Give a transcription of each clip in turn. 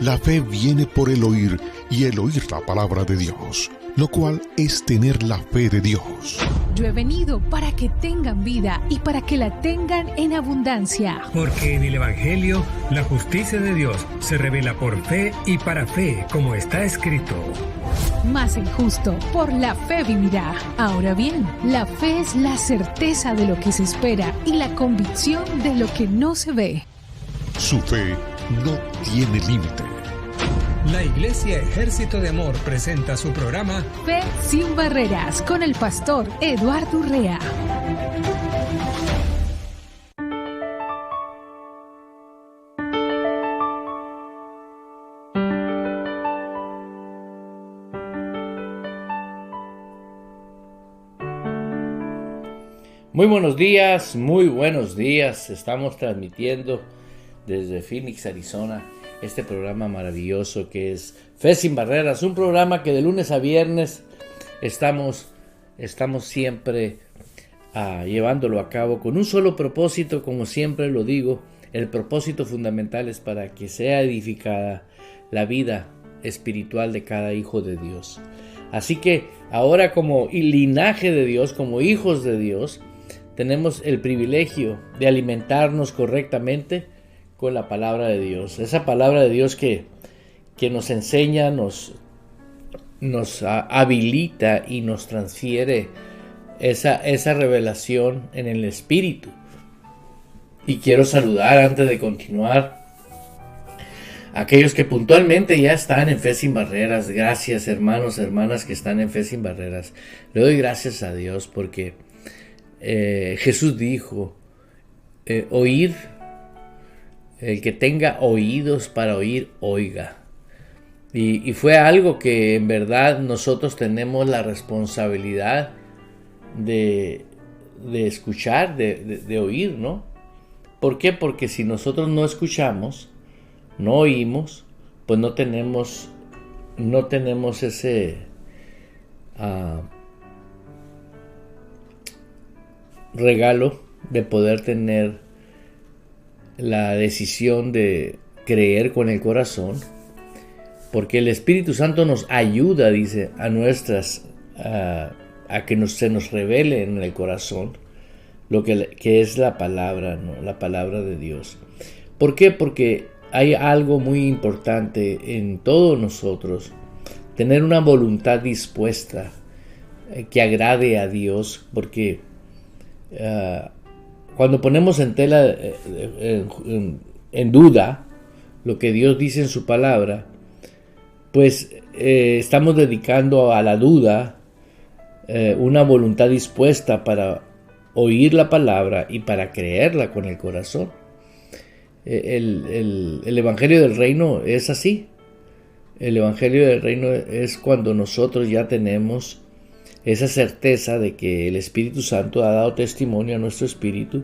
La fe viene por el oír y el oír la palabra de Dios, lo cual es tener la fe de Dios. Yo he venido para que tengan vida y para que la tengan en abundancia. Porque en el Evangelio la justicia de Dios se revela por fe y para fe, como está escrito. Mas el justo por la fe vivirá. Ahora bien, la fe es la certeza de lo que se espera y la convicción de lo que no se ve. Su fe no tiene límite. La Iglesia Ejército de Amor presenta su programa Fe sin Barreras con el pastor Eduardo Urrea. Muy buenos días, muy buenos días. Estamos transmitiendo desde Phoenix, Arizona, este programa maravilloso que es Fe sin Barreras, un programa que de lunes a viernes estamos siempre llevándolo a cabo con un solo propósito, como siempre lo digo. El propósito fundamental es para que sea edificada la vida espiritual de cada hijo de Dios. Así que ahora, como linaje de Dios, como hijos de Dios, tenemos el privilegio de alimentarnos correctamente con la palabra de Dios. Esa palabra de Dios que nos enseña, nos habilita y nos transfiere esa revelación en el Espíritu. Y quiero saludar antes de continuar a aquellos que puntualmente ya están en Fe sin Barreras. Gracias, hermanos, hermanas que están en Fe sin Barreras. Le doy gracias a Dios porque Jesús dijo, oír, el que tenga oídos para oír, oiga. Y fue algo que en verdad nosotros tenemos la responsabilidad de escuchar, de oír, ¿no? ¿Por qué? Porque si nosotros no escuchamos, no oímos, pues no tenemos ese regalo de poder tener la decisión de creer con el corazón, porque el Espíritu Santo nos ayuda, dice, a que se nos revele en el corazón lo que es la palabra, ¿no? La palabra de Dios. ¿Por qué? Porque hay algo muy importante en todos nosotros, tener una voluntad dispuesta que agrade a Dios, porque cuando ponemos en tela, en duda lo que Dios dice en su palabra, pues estamos dedicando a la duda una voluntad dispuesta para oír la palabra y para creerla con el corazón. El Evangelio del Reino es así. El Evangelio del Reino es cuando nosotros ya tenemos esa certeza de que el Espíritu Santo ha dado testimonio a nuestro espíritu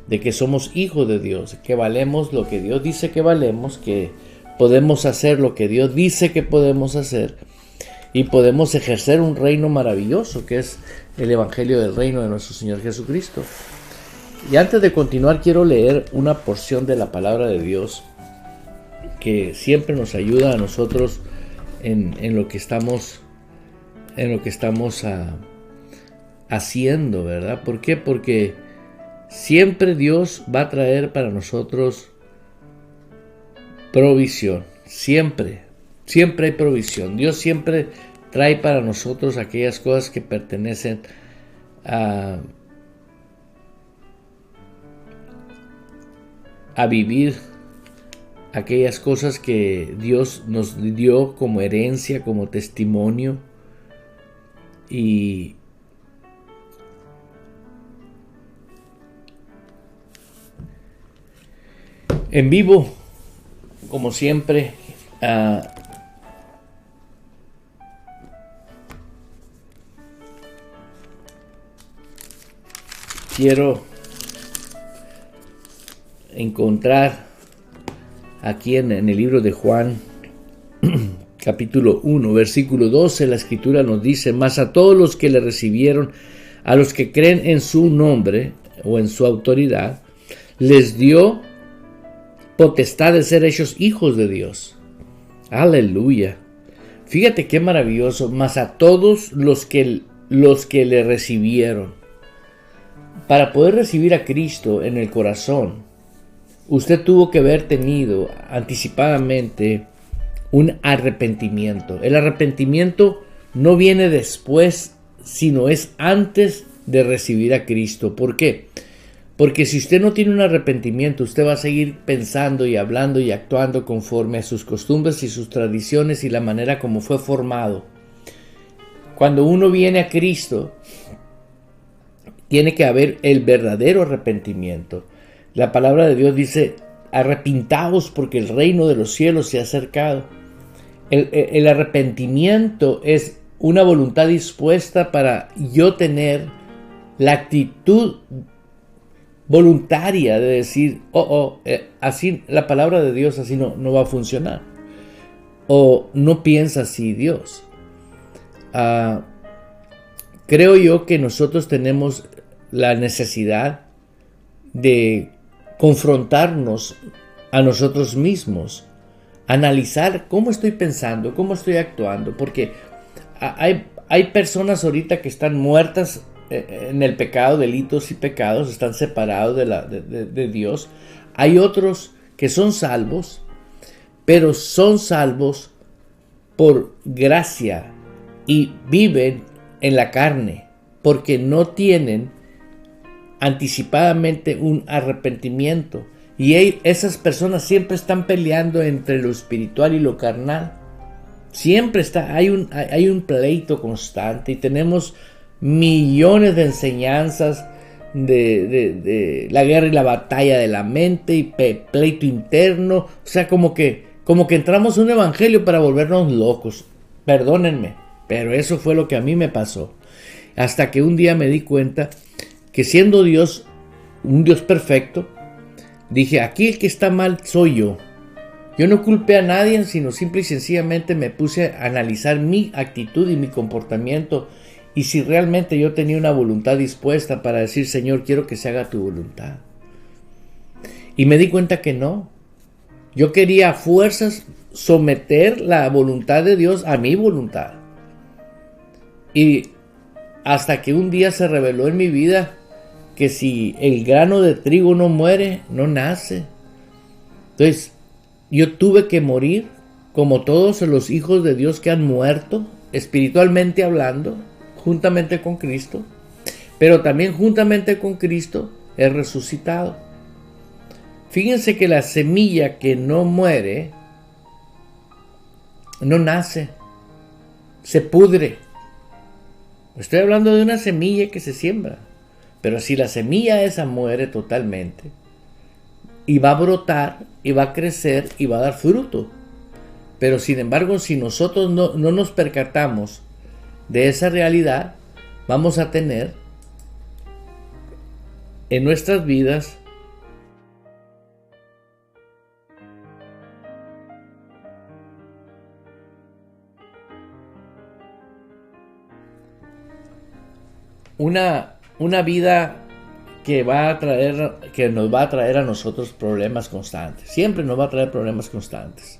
de que somos hijos de Dios, que valemos lo que Dios dice que valemos, que podemos hacer lo que Dios dice que podemos hacer y podemos ejercer un reino maravilloso que es el Evangelio del Reino de nuestro Señor Jesucristo. Y antes de continuar quiero leer una porción de la palabra de Dios que siempre nos ayuda a nosotros en lo que estamos haciendo, ¿verdad? ¿Por qué? Porque siempre Dios va a traer para nosotros provisión. Siempre hay provisión. Dios siempre trae para nosotros aquellas cosas que pertenecen a vivir, aquellas cosas que Dios nos dio como herencia, como testimonio. Y en vivo, como siempre, quiero encontrar aquí en el libro de Juan, capítulo 1, versículo 12, la Escritura nos dice: mas a todos los que le recibieron, a los que creen en su nombre o en su autoridad, les dio potestad de ser hechos hijos de Dios. Aleluya. Fíjate qué maravilloso. Mas a todos los que le recibieron. Para poder recibir a Cristo en el corazón, usted tuvo que haber tenido anticipadamente un arrepentimiento. El arrepentimiento no viene después, sino es antes de recibir a Cristo. ¿Por qué? Porque si usted no tiene un arrepentimiento, usted va a seguir pensando y hablando y actuando conforme a sus costumbres y sus tradiciones y la manera como fue formado. Cuando uno viene a Cristo, tiene que haber el verdadero arrepentimiento. La palabra de Dios dice: arrepintaos porque el reino de los cielos se ha acercado. El arrepentimiento es una voluntad dispuesta para yo tener la actitud voluntaria de decir, así la palabra de Dios así no va a funcionar. O no piensa así Dios. Creo yo que nosotros tenemos la necesidad de confrontarnos a nosotros mismos, analizar cómo estoy pensando, cómo estoy actuando, porque hay personas ahorita que están muertas en el pecado, delitos y pecados, están separados de Dios. Hay otros que son salvos, pero son salvos por gracia y viven en la carne, porque no tienen anticipadamente un arrepentimiento. Y esas personas siempre están peleando entre lo espiritual y lo carnal. Siempre hay un pleito constante, y tenemos millones de enseñanzas de la guerra y la batalla de la mente y pleito interno. O sea, como que entramos a un evangelio para volvernos locos. Perdónenme, pero eso fue lo que a mí me pasó. Hasta que un día me di cuenta que, siendo Dios, un Dios perfecto, dije: aquí el que está mal soy yo. Yo no culpé a nadie, sino simple y sencillamente me puse a analizar mi actitud y mi comportamiento, y si realmente yo tenía una voluntad dispuesta para decir: Señor, quiero que se haga tu voluntad. Y me di cuenta que no. Yo quería a fuerzas someter la voluntad de Dios a mi voluntad. Y hasta que un día se reveló en mi vida que si el grano de trigo no muere, no nace. Entonces, yo tuve que morir como todos los hijos de Dios que han muerto, espiritualmente hablando, juntamente con Cristo, pero también juntamente con Cristo he resucitado. Fíjense que la semilla que no muere, no nace, se pudre. Estoy hablando de una semilla que se siembra. Pero si la semilla esa muere totalmente, y va a brotar, y va a crecer, y va a dar fruto. Pero sin embargo, si nosotros no nos percatamos de esa realidad, vamos a tener en nuestras vidas una vida que nos va a traer a nosotros problemas constantes. Siempre nos va a traer problemas constantes.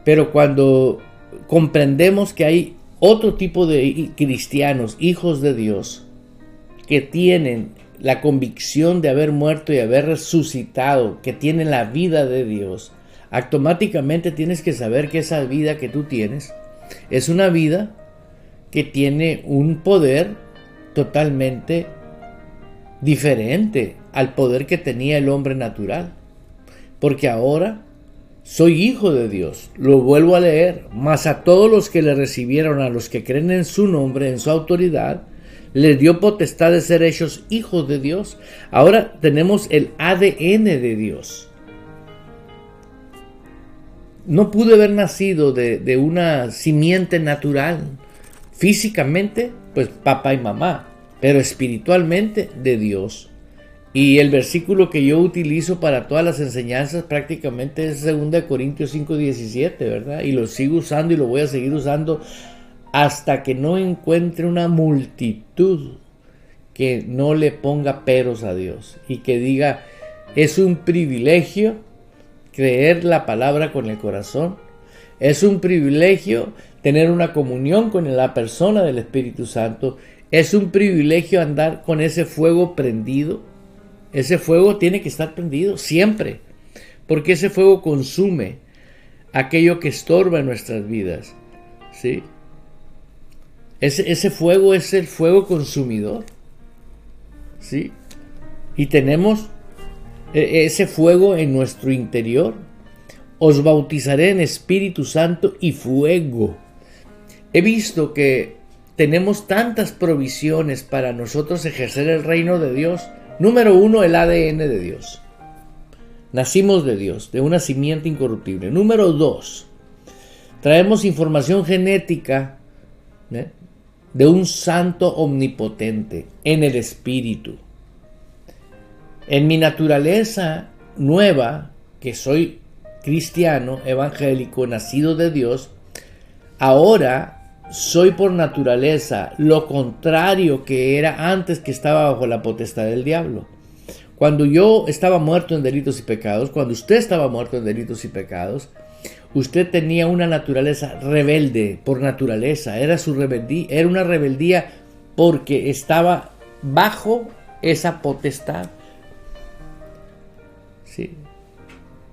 Pero cuando comprendemos que hay otro tipo de cristianos, hijos de Dios, que tienen la convicción de haber muerto y haber resucitado, que tienen la vida de Dios, automáticamente tienes que saber que esa vida que tú tienes es una vida que tiene un poder totalmente diferente al poder que tenía el hombre natural. Porque ahora soy hijo de Dios. Lo vuelvo a leer. Mas a todos los que le recibieron, a los que creen en su nombre, en su autoridad, les dio potestad de ser hechos hijos de Dios. Ahora tenemos el ADN de Dios. No pude haber nacido de una simiente natural. Físicamente, pues papá y mamá, pero espiritualmente de Dios. Y el versículo que yo utilizo para todas las enseñanzas prácticamente es 2 Corintios 5:17, ¿verdad? Y lo sigo usando y lo voy a seguir usando hasta que no encuentre una multitud que no le ponga peros a Dios y que diga: es un privilegio creer la palabra con el corazón. Es un privilegio tener una comunión con la persona del Espíritu Santo. Es un privilegio andar con ese fuego prendido. Ese fuego tiene que estar prendido siempre, porque ese fuego consume aquello que estorba en nuestras vidas, ¿sí? Ese fuego es el fuego consumidor, ¿sí? Y tenemos ese fuego en nuestro interior. Os bautizaré en Espíritu Santo y fuego. He visto que tenemos tantas provisiones para nosotros ejercer el reino de Dios. Número 1, el ADN de Dios. Nacimos de Dios, de una simiente incorruptible. Número 2, traemos información genética, de un santo omnipotente en el Espíritu. En mi naturaleza nueva, que soy cristiano, evangélico, nacido de Dios, ahora soy por naturaleza lo contrario que era antes, que estaba bajo la potestad del diablo. Cuando yo estaba muerto en delitos y pecados, cuando usted estaba muerto en delitos y pecados, usted tenía una naturaleza rebelde por naturaleza. Era su rebeldía, era una rebeldía porque estaba bajo esa potestad. Sí.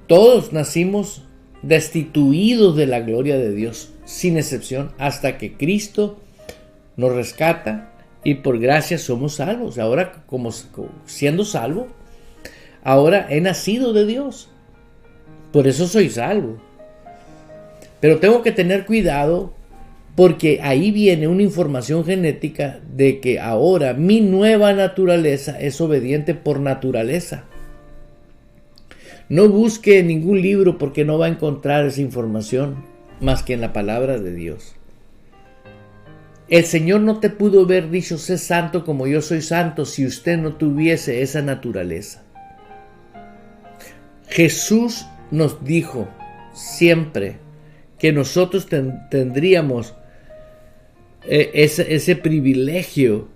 Todos nacimos destituidos de la gloria de Dios, sin excepción, hasta que Cristo nos rescata y por gracia somos salvos. Ahora, como siendo salvo, ahora he nacido de Dios. Por eso soy salvo. Pero tengo que tener cuidado, porque ahí viene una información genética de que ahora mi nueva naturaleza es obediente por naturaleza. No busque en ningún libro, porque no va a encontrar esa información más que en la palabra de Dios. El Señor no te pudo haber dicho: sé santo como yo soy santo, si usted no tuviese esa naturaleza. Jesús nos dijo siempre que nosotros tendríamos ese privilegio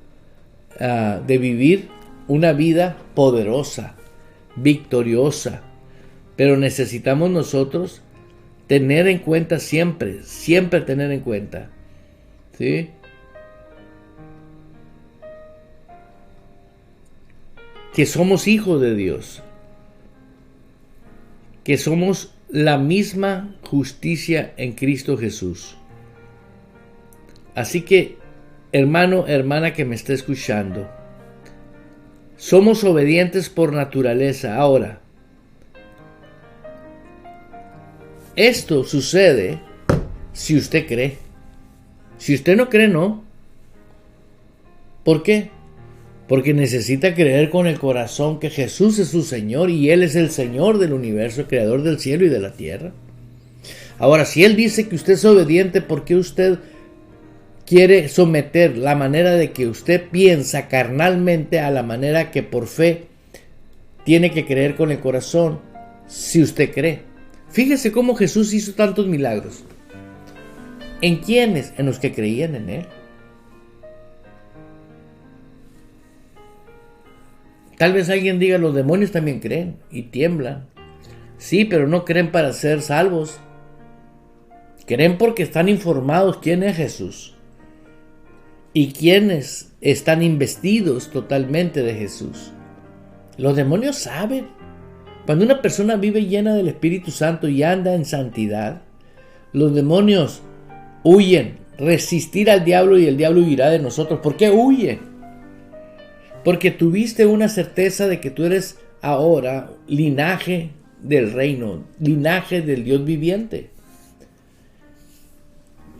de vivir una vida poderosa, victoriosa. Pero necesitamos nosotros tener en cuenta siempre tener en cuenta, ¿sí?, que somos hijos de Dios, que somos la misma justicia en Cristo Jesús. Así que, hermano, hermana que me está escuchando, somos obedientes por naturaleza. Ahora, esto sucede si usted cree. Si usted no cree, no. ¿Por qué? Porque necesita creer con el corazón que Jesús es su Señor y Él es el Señor del universo, creador del cielo y de la tierra. Ahora, si Él dice que usted es obediente, ¿por qué usted quiere someter la manera de que usted piensa carnalmente a la manera que por fe tiene que creer con el corazón si usted cree? Fíjese cómo Jesús hizo tantos milagros. ¿En quiénes? En los que creían en Él. Tal vez alguien diga: los demonios también creen y tiemblan. Sí, pero no creen para ser salvos. Creen porque están informados quién es Jesús y quiénes están investidos totalmente de Jesús. Los demonios saben. Cuando una persona vive llena del Espíritu Santo y anda en santidad, los demonios huyen. Resistir al diablo y el diablo huirá de nosotros. ¿Por qué huye? Porque tuviste una certeza de que tú eres ahora linaje del reino, linaje del Dios viviente.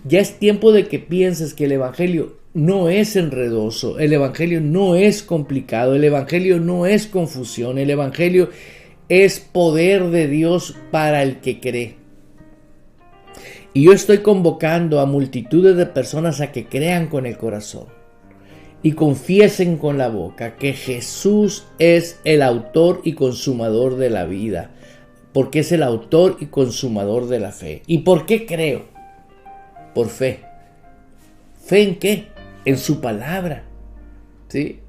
Ya es tiempo de que pienses que el Evangelio no es enredoso, el Evangelio no es complicado, el Evangelio no es confusión, el Evangelio es poder de Dios para el que cree. Y yo estoy convocando a multitudes de personas a que crean con el corazón y confiesen con la boca que Jesús es el autor y consumador de la vida, porque es el autor y consumador de la fe. ¿Y por qué creo? Por fe. ¿Fe en qué? En su palabra, ¿sí?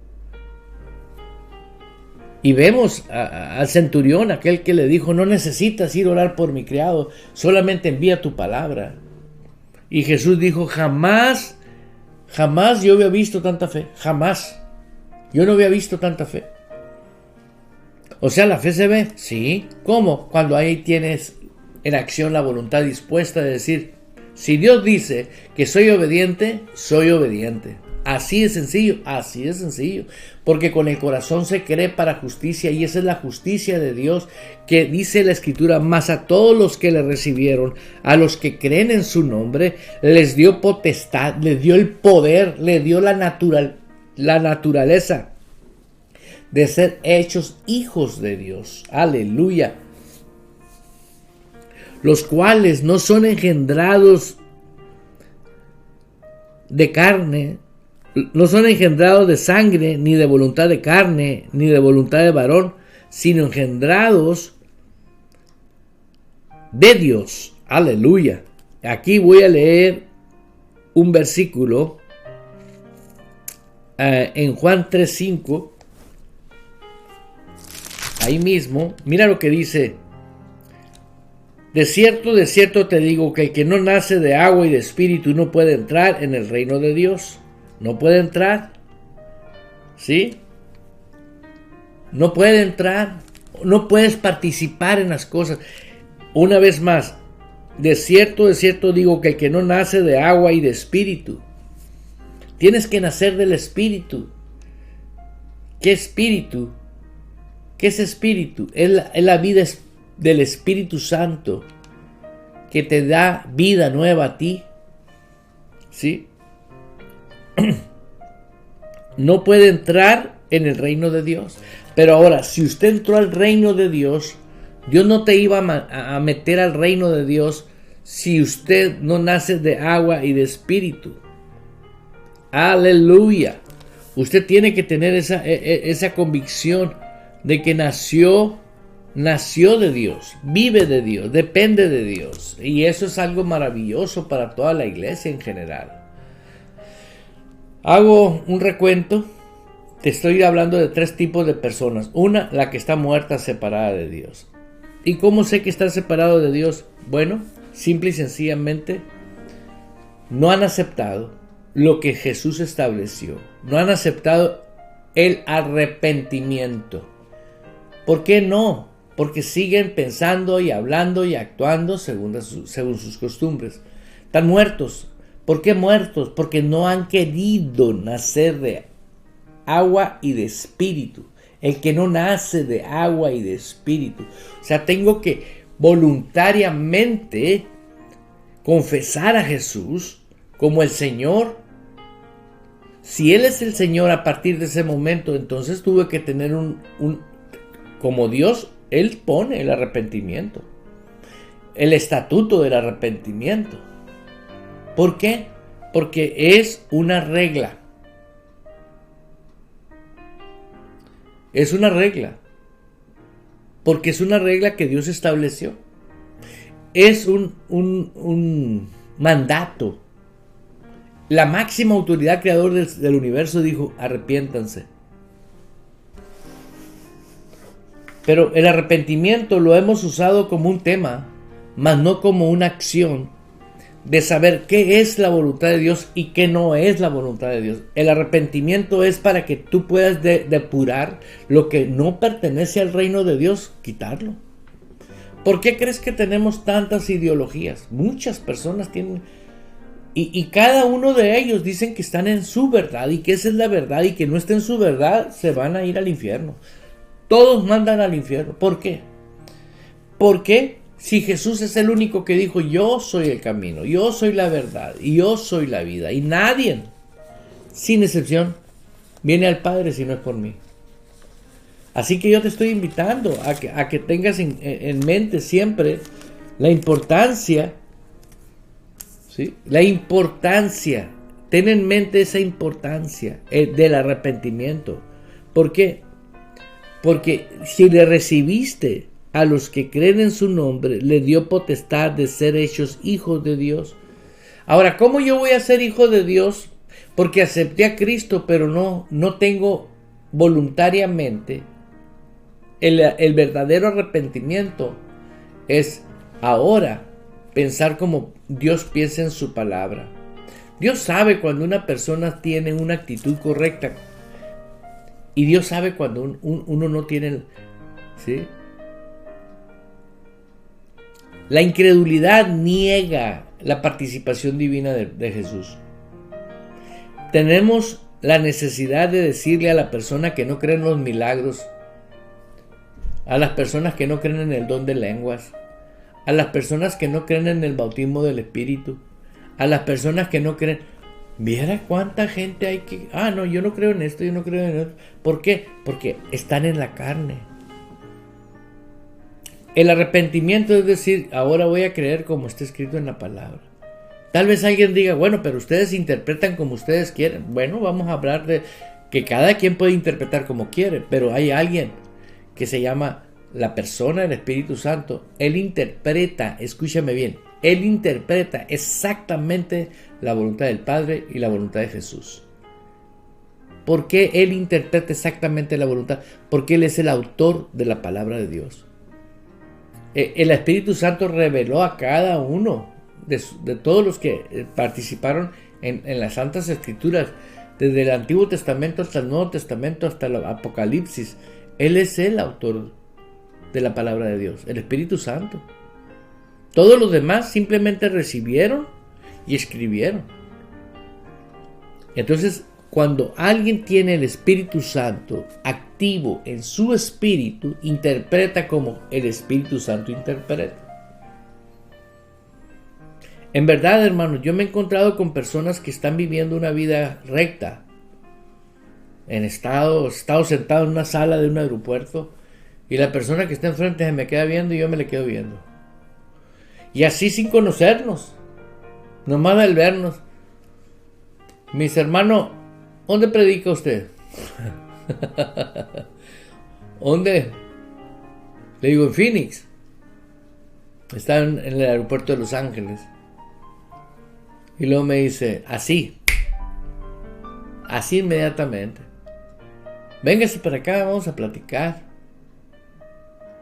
Y vemos al centurión, aquel que le dijo, no necesitas ir a orar por mi criado, solamente envía tu palabra. Y Jesús dijo, jamás yo había visto tanta fe, jamás. Yo no había visto tanta fe. O sea, la fe se ve, sí. ¿Cómo? Cuando ahí tienes en acción la voluntad dispuesta de decir, si Dios dice que soy obediente, soy obediente. Así de sencillo, así de sencillo. Porque con el corazón se cree para justicia, y esa es la justicia de Dios, que dice la Escritura, mas a todos los que le recibieron, a los que creen en su nombre, les dio potestad, les dio el poder, les dio la naturaleza de ser hechos hijos de Dios. Aleluya. Los cuales no son engendrados de carne, no son engendrados de sangre, ni de voluntad de carne, ni de voluntad de varón, sino engendrados de Dios. Aleluya. Aquí voy a leer un versículo en Juan 3:5. Ahí mismo, mira lo que dice. De cierto te digo que el que no nace de agua y de espíritu no puede entrar en el reino de Dios. No puede entrar. ¿Sí? No puede entrar. No puedes participar en las cosas. Una vez más, de cierto digo que el que no nace de agua y de espíritu. Tienes que nacer del espíritu. ¿Qué espíritu? ¿Qué es espíritu? Es la vida del Espíritu Santo que te da vida nueva a ti. ¿Sí? No puede entrar en el reino de Dios. Pero ahora, si usted entró al reino de Dios, Dios no te iba a meter al reino de Dios si usted no nace de agua y de espíritu. Aleluya. Usted tiene que tener esa convicción de que nació de Dios, vive de Dios, depende de Dios. Y eso es algo maravilloso para toda la iglesia en general. Hago un recuento. Te estoy hablando de 3 tipos de personas. Una, la que está muerta, separada de Dios. ¿Y cómo sé que está separado de Dios? Bueno, simple y sencillamente no han aceptado lo que Jesús estableció. No han aceptado el arrepentimiento. ¿Por qué no? Porque siguen pensando y hablando y actuando según sus costumbres. Están muertos. ¿Por qué muertos? Porque no han querido nacer de agua y de espíritu. El que no nace de agua y de espíritu. O sea, tengo que voluntariamente confesar a Jesús como el Señor. Si Él es el Señor a partir de ese momento, entonces tuve que tener como Dios, Él pone el arrepentimiento. El estatuto del arrepentimiento. ¿Por qué? Porque es una regla. Es una regla. Porque es una regla que Dios estableció. Es un mandato. La máxima autoridad creador del universo dijo, arrepiéntanse. Pero el arrepentimiento lo hemos usado como un tema, mas no como una acción de saber qué es la voluntad de Dios y qué no es la voluntad de Dios. El arrepentimiento es para que tú puedas depurar lo que no pertenece al reino de Dios, quitarlo. ¿Por qué crees que tenemos tantas ideologías? Muchas personas tienen... Y cada uno de ellos dicen que están en su verdad y que esa es la verdad, y que no estén en su verdad se van a ir al infierno. Todos mandan al infierno. ¿Por qué? Porque si Jesús es el único que dijo, yo soy el camino, yo soy la verdad y yo soy la vida, y nadie, sin excepción, viene al Padre si no es por mí. Así que yo te estoy invitando a que tengas en mente siempre la importancia, ¿sí? La importancia, ten en mente esa importancia del arrepentimiento. ¿Por qué? Porque si le recibiste a los que creen en su nombre, le dio potestad de ser hechos hijos de Dios. Ahora, ¿cómo yo voy a ser hijo de Dios? Porque acepté a Cristo, pero no tengo voluntariamente El verdadero arrepentimiento es ahora pensar como Dios piensa en su palabra. Dios sabe cuando una persona tiene una actitud correcta y Dios sabe cuando uno no tiene, ¿sí? La incredulidad niega la participación divina de Jesús. Tenemos la necesidad de decirle a la persona que no cree en los milagros, a las personas que no creen en el don de lenguas, a las personas que no creen en el bautismo del Espíritu, a las personas que no creen. Mira cuánta gente hay que... no, yo no creo en esto, yo no creo en esto. ¿Por qué? Porque están en la carne. El arrepentimiento es decir, ahora voy a creer como está escrito en la palabra. Tal vez alguien diga, bueno, pero ustedes interpretan como ustedes quieren. Bueno, vamos a hablar de que cada quien puede interpretar como quiere, pero hay alguien que se llama la persona del Espíritu Santo. Él interpreta, escúchame bien, Él interpreta exactamente la voluntad del Padre y la voluntad de Jesús. ¿Por qué Él interpreta exactamente la voluntad? Porque Él es el autor de la palabra de Dios. El Espíritu Santo reveló a cada uno de todos los que participaron en las Santas Escrituras, desde el Antiguo Testamento hasta el Nuevo Testamento, hasta el Apocalipsis. Él es el autor de la palabra de Dios, el Espíritu Santo. Todos los demás simplemente recibieron y escribieron. Entonces, cuando alguien tiene el Espíritu Santo activo en su espíritu, interpreta como el Espíritu Santo interpreta. En verdad, hermanos, yo me he encontrado con personas que están viviendo una vida recta. He estado sentado en una sala de un aeropuerto y la persona que está enfrente se me queda viendo y yo me le quedo viendo. Y así sin conocernos, nomás al vernos. Mis hermanos, ¿dónde predica usted? ¿Dónde? Le digo, en Phoenix. Está en el aeropuerto de Los Ángeles. Y luego me dice, así inmediatamente. Véngase para acá, vamos a platicar.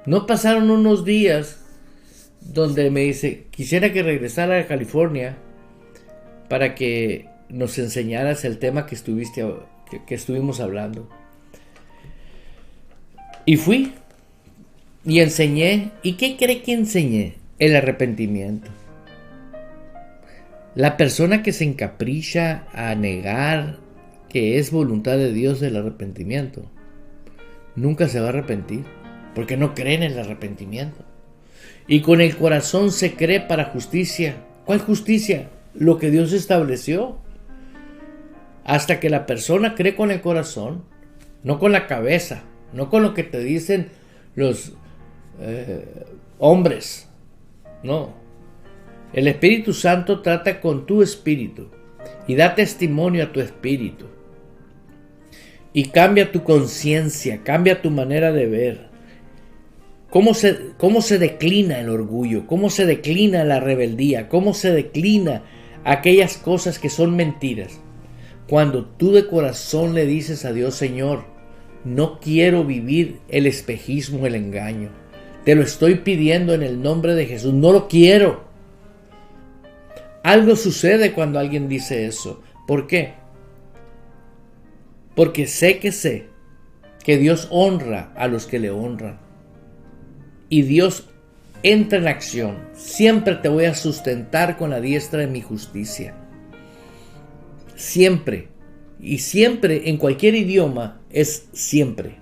No pasaron unos días donde me dice, quisiera que regresara a California para que nos enseñaras el tema que estuvimos hablando. Y fui y enseñé. ¿Y qué cree que enseñé? El arrepentimiento. La persona que se encapricha a negar que es voluntad de Dios el arrepentimiento, nunca se va a arrepentir, porque no cree en el arrepentimiento. Y con el corazón se cree para justicia. ¿Cuál justicia? Lo que Dios estableció. Hasta que la persona cree con el corazón, no con la cabeza, no con lo que te dicen los hombres. No. El Espíritu Santo trata con tu espíritu y da testimonio a tu espíritu. Y cambia tu conciencia, cambia tu manera de ver. ¿Cómo se declina el orgullo? ¿Cómo se declina la rebeldía? ¿Cómo se declina aquellas cosas que son mentiras? Cuando tú de corazón le dices a Dios, Señor, no quiero vivir el espejismo, el engaño. Te lo estoy pidiendo en el nombre de Jesús. No lo quiero. Algo sucede cuando alguien dice eso. ¿Por qué? Porque sé que Dios honra a los que le honran. Y Dios entra en acción. Siempre te voy a sustentar con la diestra de mi justicia. Siempre. Y siempre, en cualquier idioma, es siempre.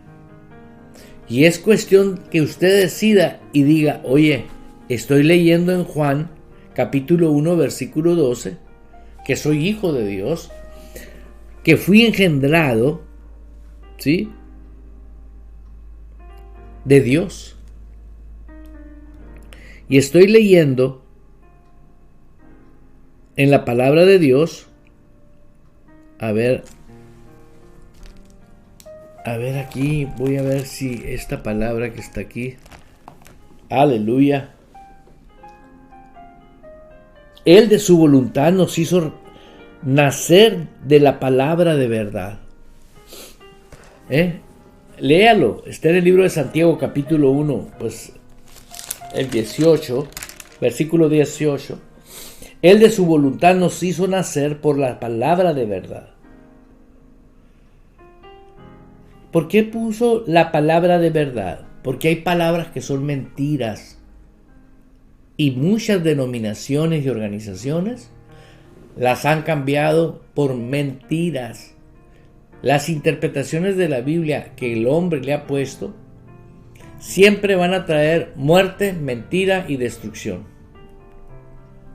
Y es cuestión que usted decida y diga, oye, estoy leyendo en Juan capítulo 1, versículo 12, que soy hijo de Dios, que fui engendrado, ¿sí?, de Dios. Y estoy leyendo en la palabra de Dios, a ver aquí, voy a ver si esta palabra que está aquí, aleluya. Él de su voluntad nos hizo nacer de la palabra de verdad. léalo, está en el libro de Santiago capítulo 1, pues el 18, versículo 18. Él de su voluntad nos hizo nacer por la palabra de verdad. ¿Por qué puso la palabra de verdad? Porque hay palabras que son mentiras. Y muchas denominaciones y organizaciones las han cambiado por mentiras. Las interpretaciones de la Biblia que el hombre le ha puesto siempre van a traer muerte, mentira y destrucción.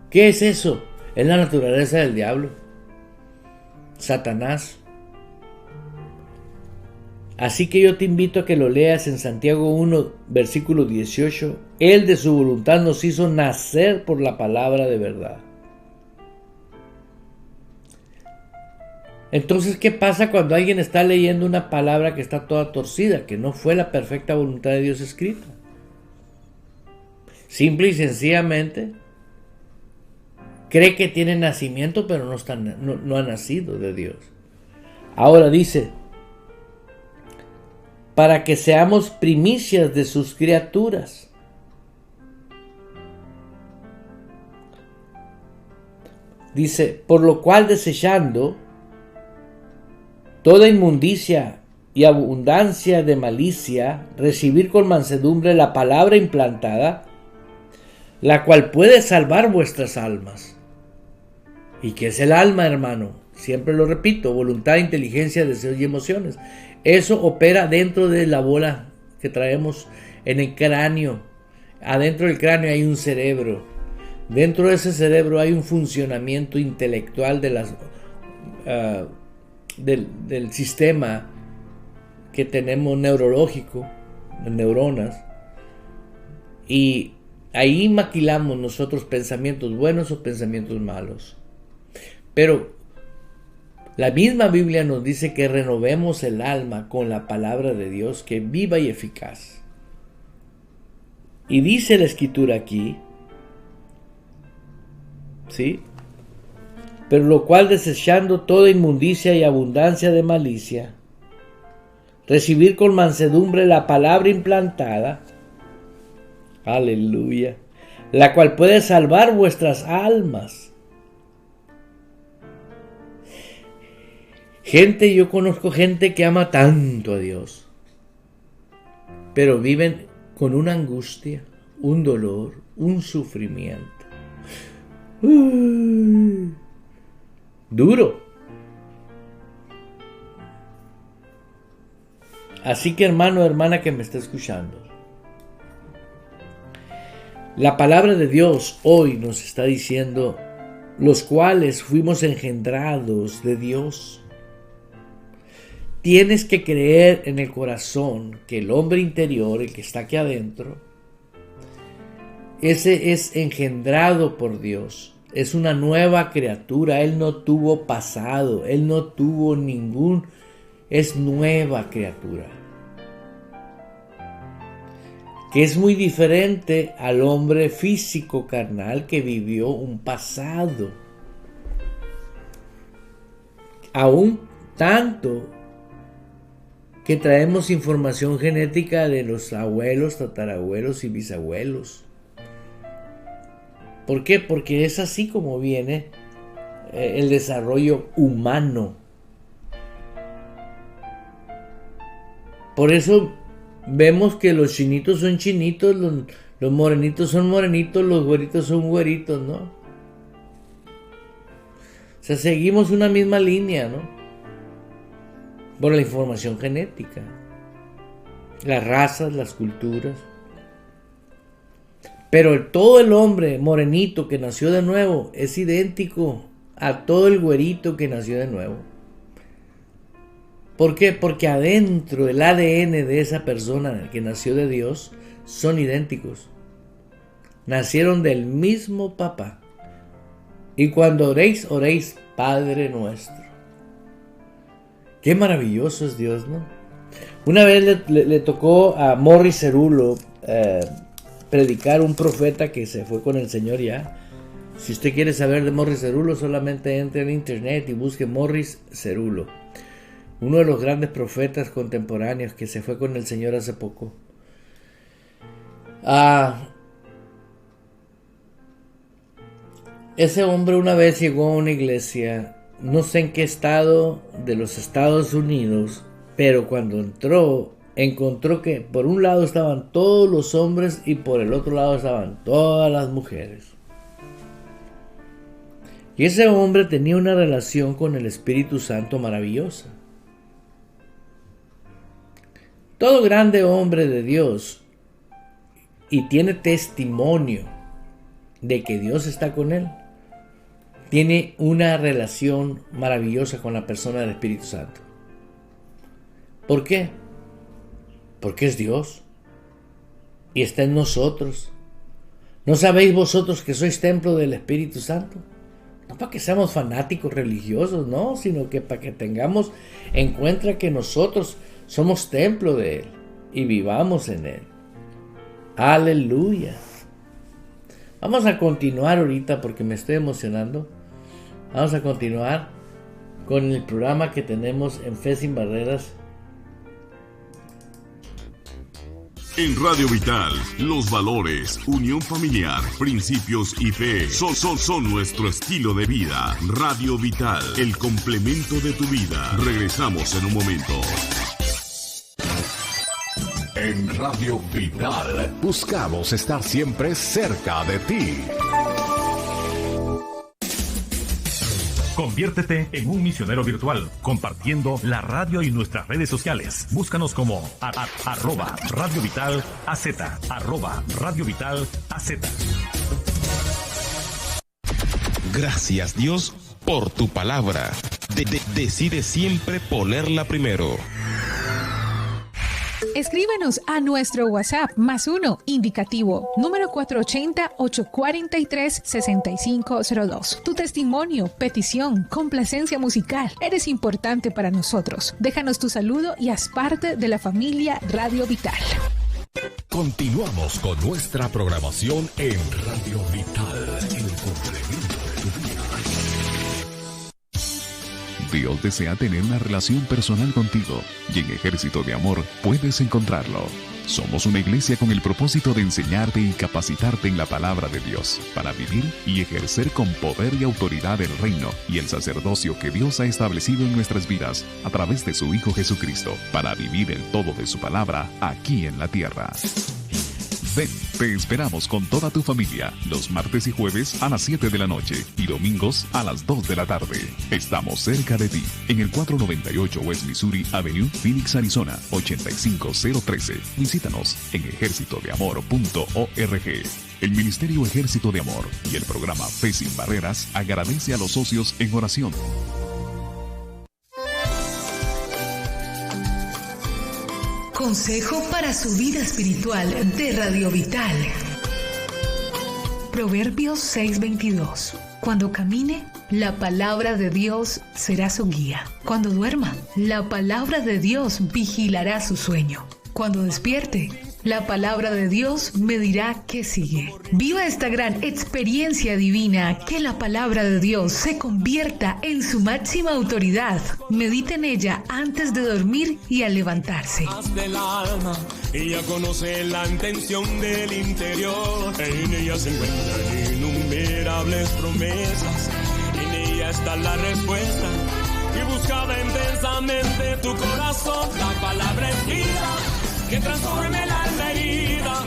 ¿Qué es eso? Es la naturaleza del diablo, Satanás. Así que yo te invito a que lo leas en Santiago 1, versículo 18. Él de su voluntad nos hizo nacer por la palabra de verdad. Entonces, ¿qué pasa cuando alguien está leyendo una palabra que está toda torcida, que no fue la perfecta voluntad de Dios escrita? Simple y sencillamente cree que tiene nacimiento, pero no ha nacido de Dios. Ahora dice, para que seamos primicias de sus criaturas. Dice, por lo cual desechando toda inmundicia y abundancia de malicia, recibir con mansedumbre la palabra implantada, la cual puede salvar vuestras almas. ¿Y qué es el alma, hermano? Siempre lo repito, voluntad, inteligencia, deseos y emociones. Eso opera dentro de la bola que traemos en el cráneo. Adentro del cráneo hay un cerebro. Dentro de ese cerebro hay un funcionamiento intelectual de del sistema que tenemos neurológico, de neuronas. Y ahí maquilamos nosotros pensamientos buenos o pensamientos malos. Pero la misma Biblia nos dice que renovemos el alma con la palabra de Dios, que es viva y eficaz. Y dice la Escritura aquí, ¿sí? Pero lo cual desechando toda inmundicia y abundancia de malicia, recibir con mansedumbre la palabra implantada, aleluya, la cual puede salvar vuestras almas. Yo conozco gente que ama tanto a Dios, pero viven con una angustia, un dolor, un sufrimiento. Duro. Así que hermano, hermana que me está escuchando, la palabra de Dios hoy nos está diciendo, los cuales fuimos engendrados de Dios. Tienes que creer en el corazón que el hombre interior, el que está aquí adentro, ese es engendrado por Dios. Es una nueva criatura. Él no tuvo pasado. Él no tuvo es nueva criatura. Que es muy diferente al hombre físico carnal que vivió un pasado. Aún tanto que traemos información genética de los abuelos, tatarabuelos y bisabuelos. ¿Por qué? Porque es así como viene el desarrollo humano. Por eso vemos que los chinitos son chinitos, los morenitos son morenitos, los güeritos son güeritos, ¿no? O sea, seguimos una misma línea, ¿no? Por la información genética, las razas, las culturas. Pero todo el hombre morenito que nació de nuevo es idéntico a todo el güerito que nació de nuevo. ¿Por qué? Porque adentro el ADN de esa persona que nació de Dios son idénticos. Nacieron del mismo papá. Y cuando oréis, oréis Padre nuestro. Qué maravilloso es Dios, ¿no? Una vez le tocó a Morris Cerullo predicar, un profeta que se fue con el Señor ya. Si usted quiere saber de Morris Cerullo, solamente entre en internet y busque Morris Cerullo. uno de los grandes profetas contemporáneos que se fue con el Señor hace poco. Ese hombre una vez llegó a una iglesia, no sé en qué estado de los Estados Unidos, pero cuando encontró que por un lado estaban todos los hombres y por el otro lado estaban todas las mujeres. Y ese hombre tenía una relación con el Espíritu Santo maravillosa. Todo grande hombre de Dios y tiene testimonio de que Dios está con él, tiene una relación maravillosa con la persona del Espíritu Santo. ¿Por qué? Porque es Dios y está en nosotros. ¿No sabéis vosotros que sois templo del Espíritu Santo? No para que seamos fanáticos religiosos, no, sino que para que tengamos en cuenta que nosotros somos templo de Él y vivamos en Él. Aleluya. Vamos a continuar ahorita porque me estoy emocionando. Vamos a continuar con el programa que tenemos en Fe Sin Barreras. En Radio Vital, los valores, unión familiar, principios y fe son nuestro estilo de vida. Radio Vital, el complemento de tu vida. Regresamos en un momento. En Radio Vital buscamos estar siempre cerca de ti. Conviértete en un misionero virtual, compartiendo la radio y nuestras redes sociales. Búscanos como @Radio Vital AZ, @Radio Vital AZ. Gracias, Dios, por tu palabra. Decide siempre ponerla primero. Escríbenos a nuestro WhatsApp +1 indicativo número 480-843-6502. Tu testimonio, petición, complacencia musical. Eres importante para nosotros. Déjanos tu saludo y haz parte de la familia Radio Vital. Continuamos con nuestra programación en Radio Vital, el complemento de tu vida. Dios desea tener una relación personal contigo y en Ejército de Amor puedes encontrarlo. Somos una iglesia con el propósito de enseñarte y capacitarte en la palabra de Dios para vivir y ejercer con poder y autoridad el reino y el sacerdocio que Dios ha establecido en nuestras vidas a través de su Hijo Jesucristo para vivir el todo de su palabra aquí en la tierra. Ven, te esperamos con toda tu familia los martes y jueves a las 7 de la noche y domingos a las 2 de la tarde. Estamos cerca de ti en el 498 West Missouri Avenue, Phoenix, Arizona 85013. Visítanos en ejercitodeamor.org. El Ministerio Ejército de Amor y el programa Fe Sin Barreras agradece a los socios en oración. Consejo para su vida espiritual de Radio Vital. Proverbios 6:22. Cuando camine, la palabra de Dios será su guía. Cuando duerma, la palabra de Dios vigilará su sueño. Cuando despierte, la palabra de Dios me dirá qué sigue. Viva esta gran experiencia divina, que la palabra de Dios se convierta en su máxima autoridad. Medite en ella antes de dormir y al levantarse. Del alma, ella conoce la intención del interior. En ella se encuentran innumerables promesas. En ella está la respuesta que buscaba intensamente tu corazón. La palabra es vida que transforma el alma herida,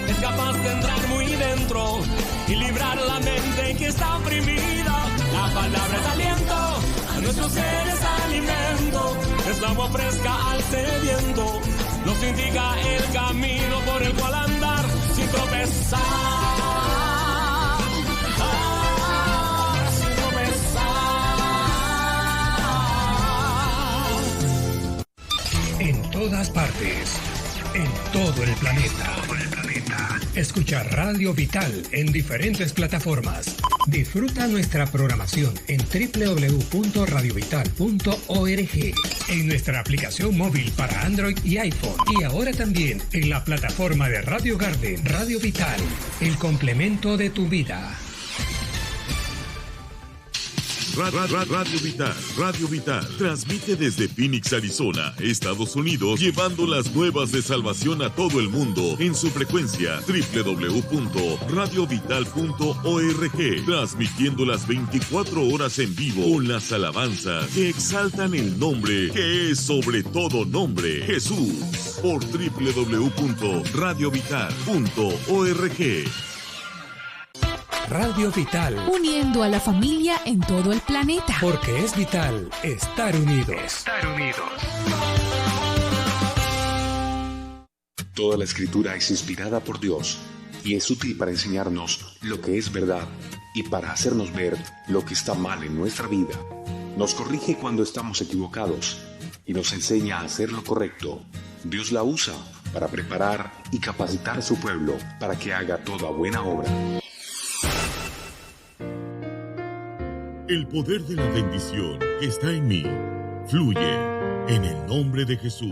es capaz de entrar muy dentro y librar la mente que está oprimida. La palabra es aliento, a nuestros seres alimento, es agua fresca al sediento, nos indica el camino por el cual andar sin tropezar. Sin tropezar. En todas partes. En todo el planeta. Escucha Radio Vital en diferentes plataformas. Disfruta nuestra programación en www.radiovital.org, en nuestra aplicación móvil para Android y iPhone, y ahora también en la plataforma de Radio Garden. Radio Vital, el complemento de tu vida. Radio Vital transmite desde Phoenix, Arizona, Estados Unidos, llevando las nuevas de salvación a todo el mundo en su frecuencia www.radiovital.org, transmitiendo las 24 horas en vivo con las alabanzas que exaltan el nombre que es sobre todo nombre, Jesús, por www.radiovital.org. Radio Vital. Uniendo a la familia en todo el planeta. Porque es vital estar unidos. Toda la escritura es inspirada por Dios y es útil para enseñarnos lo que es verdad y para hacernos ver lo que está mal en nuestra vida. Nos corrige cuando estamos equivocados y nos enseña a hacer lo correcto. Dios la usa para preparar y capacitar a su pueblo para que haga toda buena obra. El poder de la bendición que está en mí fluye en el nombre de Jesús.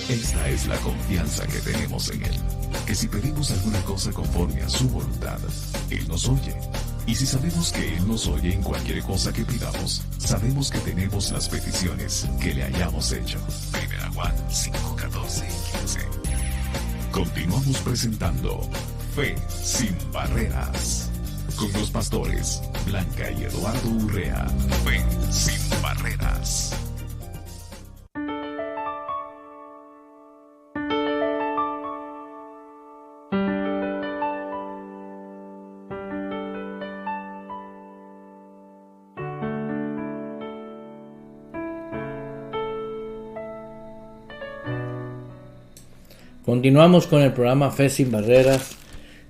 Esta es la confianza que tenemos en Él, que si pedimos alguna cosa conforme a su voluntad, Él nos oye. Y si sabemos que Él nos oye en cualquier cosa que pidamos, sabemos que tenemos las peticiones que le hayamos hecho. 1 Juan 5, 14 y 15. Continuamos presentando Fe sin Barreras, con los pastores Blanca y Eduardo Urrea. Fe sin Barreras. Continuamos con el programa Fe sin Barreras,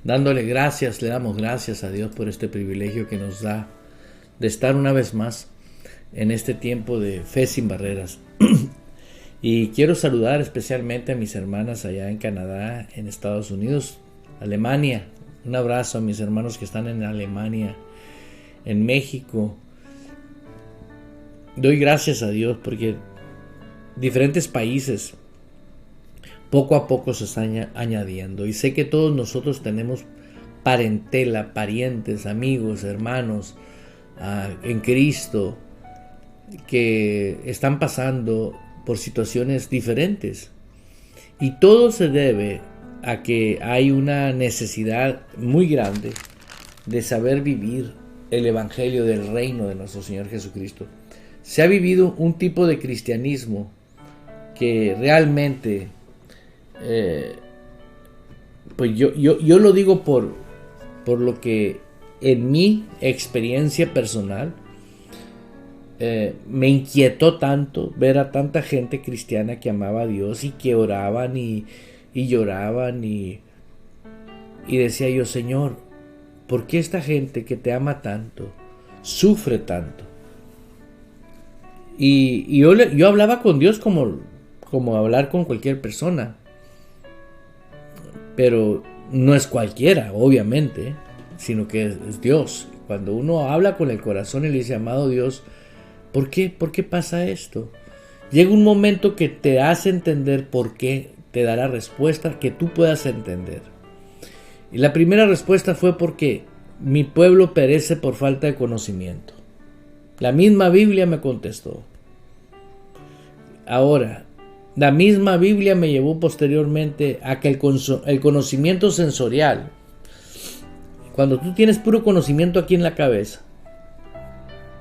dándole gracias, le damos gracias a Dios por este privilegio que nos da de estar una vez más en este tiempo de Fe sin Barreras. Y quiero saludar especialmente a mis hermanas allá en Canadá, en Estados Unidos, Alemania. Un abrazo a mis hermanos que están en Alemania, en México. Doy gracias a Dios porque diferentes países poco a poco se están añadiendo. Y sé que todos nosotros tenemos parentela, parientes, amigos, hermanos en Cristo que están pasando por situaciones diferentes. Y todo se debe a que hay una necesidad muy grande de saber vivir el evangelio del reino de nuestro Señor Jesucristo. Se ha vivido un tipo de cristianismo que realmente pues yo lo digo por lo que en mi experiencia personal me inquietó tanto ver a tanta gente cristiana que amaba a Dios y que oraban y lloraban y decía yo, Señor, ¿por qué esta gente que te ama tanto sufre tanto? Y yo hablaba con Dios como hablar con cualquier persona. Pero no es cualquiera, obviamente, sino que es Dios. Cuando uno habla con el corazón y le dice, amado Dios, ¿por qué pasa esto? Llega un momento que te hace entender por qué, te dará respuesta que tú puedas entender. Y la primera respuesta fue porque mi pueblo perece por falta de conocimiento. La misma Biblia me contestó. Ahora, la misma Biblia me llevó posteriormente a que el conocimiento sensorial, cuando tú tienes puro conocimiento aquí en la cabeza,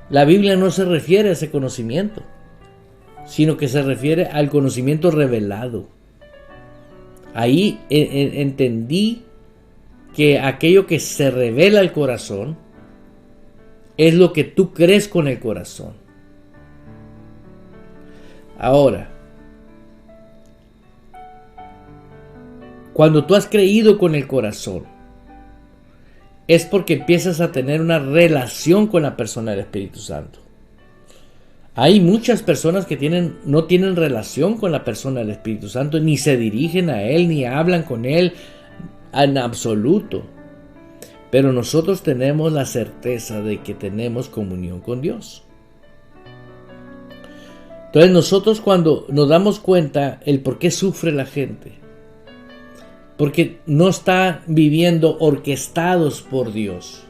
la Biblia no se refiere a ese conocimiento, sino que se refiere al conocimiento revelado. Ahí entendí que aquello que se revela al corazón es lo que tú crees con el corazón. Ahora, cuando tú has creído con el corazón, es porque empiezas a tener una relación con la persona del Espíritu Santo. Hay muchas personas que no tienen relación con la persona del Espíritu Santo, ni se dirigen a Él, ni hablan con Él en absoluto. Pero nosotros tenemos la certeza de que tenemos comunión con Dios. Entonces nosotros, cuando nos damos cuenta el por qué sufre la gente, porque no están viviendo orquestados por Dios.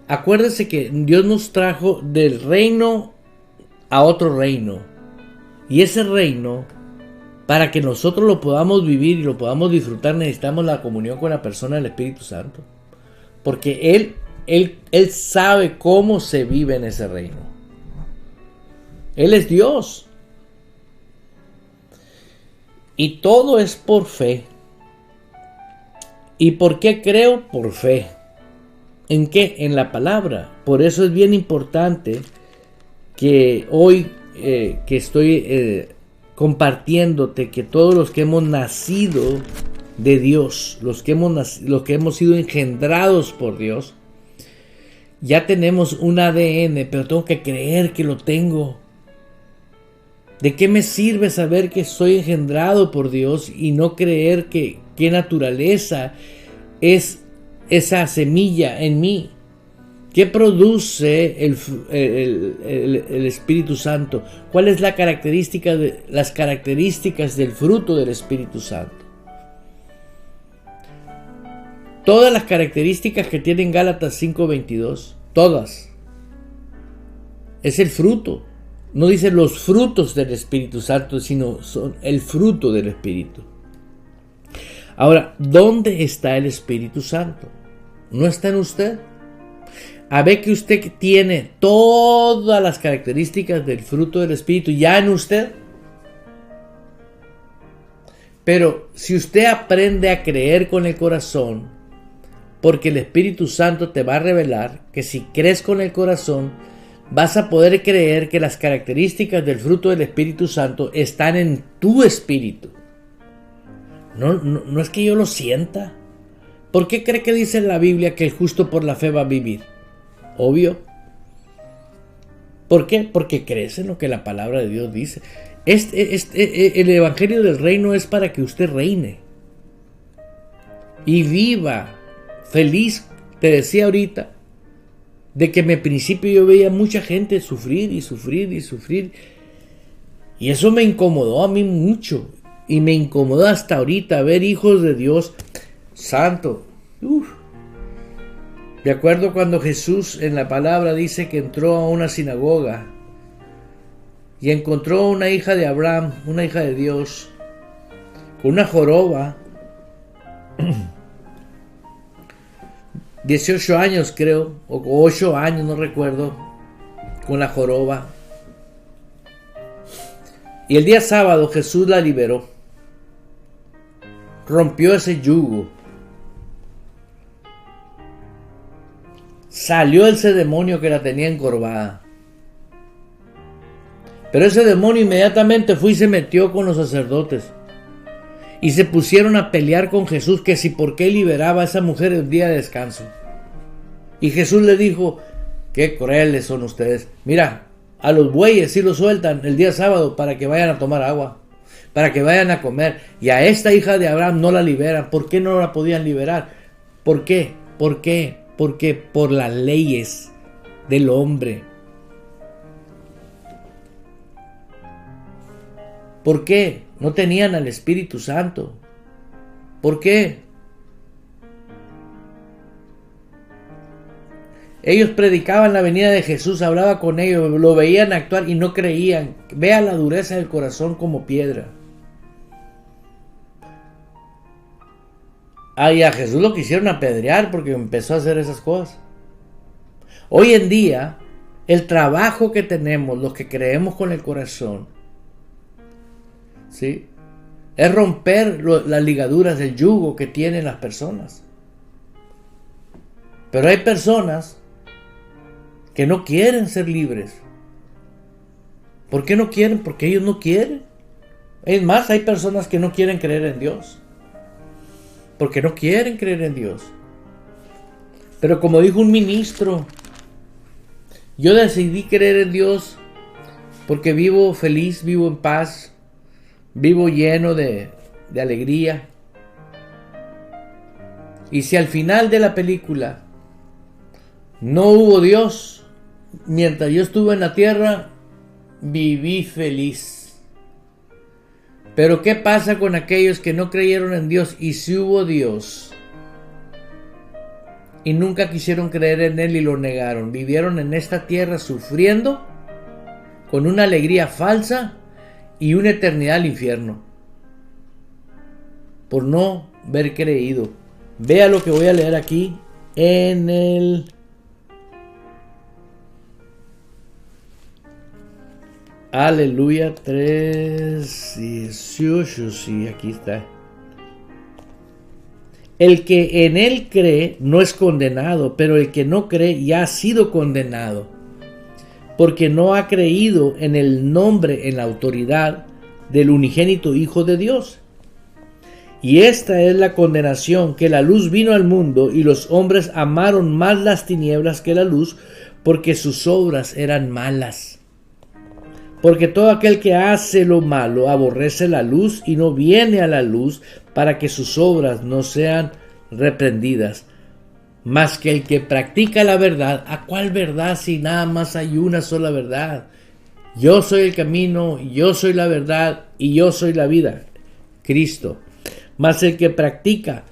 Acuérdense que Dios nos trajo del reino a otro reino. Y ese reino, para que nosotros lo podamos vivir y lo podamos disfrutar, necesitamos la comunión con la persona del Espíritu Santo. Porque Él sabe cómo se vive en ese reino. Él es Dios. Y todo es por fe. ¿Y por qué creo? Por fe. ¿En qué? En la palabra. Por eso es bien importante que hoy que estoy compartiéndote que todos los que hemos nacido de Dios, los que hemos sido engendrados por Dios, ya tenemos un ADN, pero tengo que creer que lo tengo. ¿De qué me sirve saber que soy engendrado por Dios y no creer qué naturaleza es esa semilla en mí? ¿Qué produce el Espíritu Santo? ¿Cuáles son las características del fruto del Espíritu Santo? Todas las características que tiene Gálatas 5:22, todas, es el fruto. No dice los frutos del Espíritu Santo, sino son el fruto del Espíritu. Ahora, ¿dónde está el Espíritu Santo? ¿No está en usted? A ver que usted tiene todas las características del fruto del Espíritu ya en usted. Pero si usted aprende a creer con el corazón, porque el Espíritu Santo te va a revelar que si crees con el corazón, vas a poder creer que las características del fruto del Espíritu Santo están en tu espíritu. No es que yo lo sienta. ¿Por qué cree que dice en la Biblia que el justo por la fe va a vivir? Obvio. ¿Por qué? Porque crees en lo que la palabra de Dios dice. El evangelio del reino es para que usted reine y viva feliz. Te decía ahorita de que en principio yo veía mucha gente sufrir y sufrir y sufrir, y eso me incomodó a mí mucho, y me incomoda hasta ahorita ver hijos de Dios santo. De acuerdo cuando Jesús en la palabra dice que entró a una sinagoga y encontró a una hija de Abraham, una hija de Dios, con una joroba, 18 años creo, o 8 años, no recuerdo, con la joroba. Y el día sábado Jesús la liberó, rompió ese yugo, salió ese demonio que la tenía encorvada. Pero ese demonio inmediatamente fue y se metió con los sacerdotes. Y se pusieron a pelear con Jesús que si por qué liberaba a esa mujer el día de descanso. Y Jesús le dijo, qué crueles son ustedes. Mira, a los bueyes sí los sueltan el día sábado para que vayan a tomar agua, para que vayan a comer. Y a esta hija de Abraham no la liberan. ¿Por qué no la podían liberar? ¿Por qué? ¿Por qué? Porque por las leyes del hombre. ¿Por qué? No tenían al Espíritu Santo. ¿Por qué? Ellos predicaban la venida de Jesús, hablaba con ellos, lo veían actuar y no creían. Vea la dureza del corazón como piedra. Y a Jesús lo quisieron apedrear porque empezó a hacer esas cosas. Hoy en día, el trabajo que tenemos, los que creemos con el corazón, ¿sí?, es romper las ligaduras del yugo que tienen las personas. Pero hay personas que no quieren ser libres. ¿Por qué no quieren? Porque ellos no quieren. Es más, hay personas que no quieren creer en Dios, porque no quieren creer en Dios. Pero como dijo un ministro, yo decidí creer en Dios porque vivo feliz, vivo en paz, vivo lleno de alegría. Y si al final de la película no hubo Dios, mientras yo estuve en la tierra, viví feliz. Pero ¿qué pasa con aquellos que no creyeron en Dios y si hubo Dios y nunca quisieron creer en Él y lo negaron? Vivieron en esta tierra sufriendo con una alegría falsa y una eternidad al infierno por no haber creído. Vea lo que voy a leer aquí en el Aleluya 3:18, sí, aquí está. El que en Él cree no es condenado, pero el que no cree ya ha sido condenado, porque no ha creído en el nombre, en la autoridad del unigénito Hijo de Dios. Y esta es la condenación, que la luz vino al mundo y los hombres amaron más las tinieblas que la luz, porque sus obras eran malas. Porque todo aquel que hace lo malo aborrece la luz y no viene a la luz para que sus obras no sean reprendidas. Mas que el que practica la verdad, ¿a cuál verdad si nada más hay una sola verdad? Yo soy el camino, yo soy la verdad y yo soy la vida, Cristo. Mas el que practica,